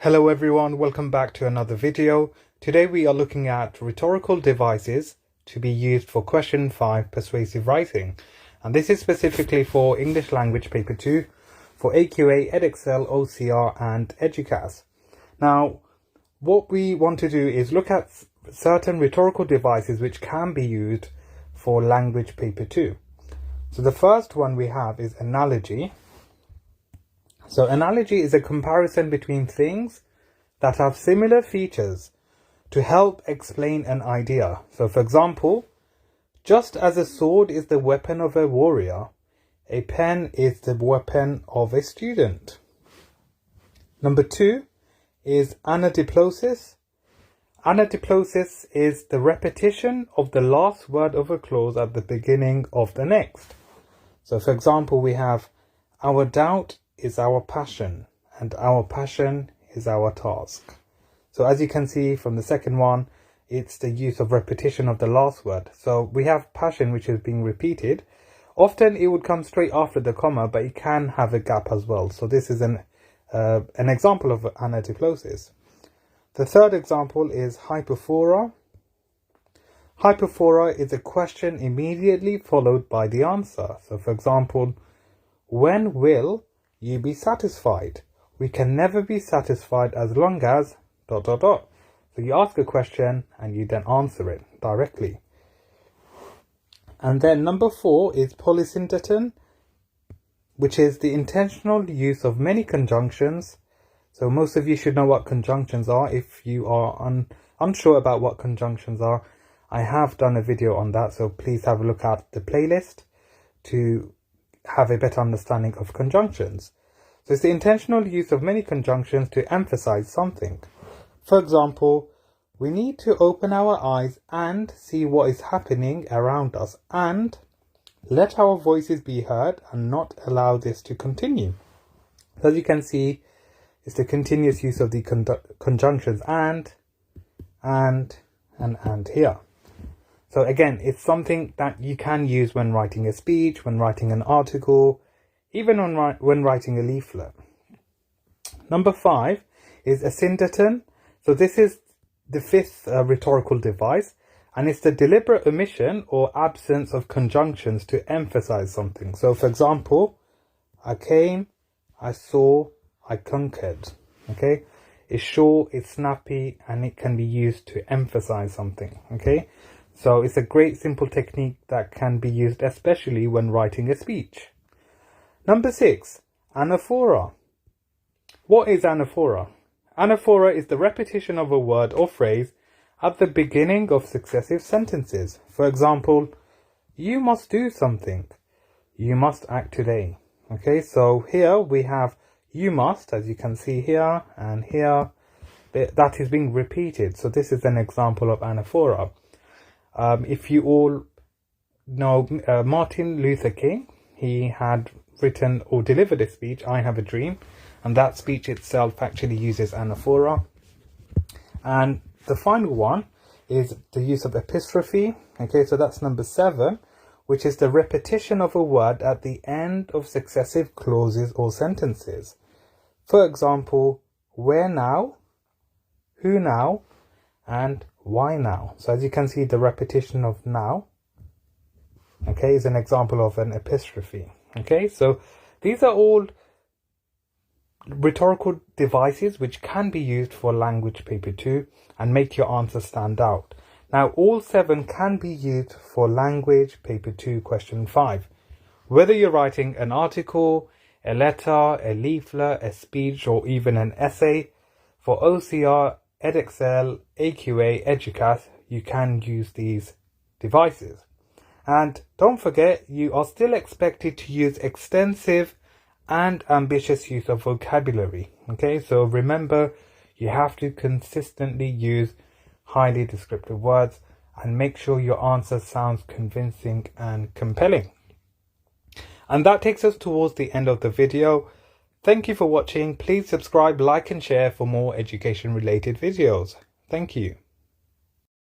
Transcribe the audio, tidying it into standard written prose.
Hello everyone, welcome back to another video. Today we are looking at rhetorical devices to be used for question 5 persuasive writing. And this is specifically for English language paper 2 for AQA, Edexcel, OCR and Educas. Now, what we want to do is look at certain rhetorical devices which can be used for language paper 2. So the first one we have is analogy. So analogy is a comparison between things that have similar features to help explain an idea. So for example, just as a sword is the weapon of a warrior, a pen is the weapon of a student. Number 2 is anadiplosis. Anadiplosis is the repetition of the last word of a clause at the beginning of the next. So for example, we have our doubt is our passion and our passion is our task. So as you can see from the second one, it's the use of repetition of the last word. So we have passion, which is being repeated. Often it would come straight after the comma, but it can have a gap as well. So this is an example of anadiplosis. The third example is hyperphora. Hyperphora is a question immediately followed by the answer. So for example, when will you be satisfied? We can never be satisfied as long as ... So you ask a question and you then answer it directly. And then number 4 is polysyndeton, which is the intentional use of many conjunctions. So most of you should know what conjunctions are. If you are unsure about what conjunctions are, I have done a video on that, so please have a look at the playlist to have a better understanding of conjunctions. So it's the intentional use of many conjunctions to emphasize something. For example, we need to open our eyes and see what is happening around us and let our voices be heard and not allow this to continue. As you can see, it's the continuous use of the conjunctions and here. So again, it's something that you can use when writing a speech, when writing an article, even when writing a leaflet. Number 5 is a syndeton. So this is the 5th rhetorical device, and it's the deliberate omission or absence of conjunctions to emphasize something. So for example, I came, I saw, I conquered. Okay, it's short, it's snappy, and it can be used to emphasize something. Okay. So it's a great simple technique that can be used especially when writing a speech. Number 6, anaphora. What is anaphora? Anaphora is the repetition of a word or phrase at the beginning of successive sentences. For example, you must do something. You must act today. Okay, so here we have you must, as you can see here and here, that is being repeated. So this is an example of anaphora. If you all know Martin Luther King, he had written or delivered a speech, I Have a Dream, and that speech itself actually uses anaphora. And the final one is the use of epistrophe. Okay, so that's number 7, which is the repetition of a word at the end of successive clauses or sentences. For example, where now, who now, and why now. So as you can see, the repetition of now, okay, is an example of an epistrophe. Okay, so these are all rhetorical devices which can be used for language paper 2 and make your answer stand out. Now all 7 can be used for language paper 2 question 5. Whether you're writing an article, a letter, a leaflet, a speech, or even an essay, for OCR, Edexcel, AQA, Educas, you can use these devices. And don't forget, you are still expected to use extensive and ambitious use of vocabulary. Okay, so remember, you have to consistently use highly descriptive words and make sure your answer sounds convincing and compelling. And that takes us towards the end of the video. Thank you for watching. Please subscribe, like and share for more education related videos. Thank you.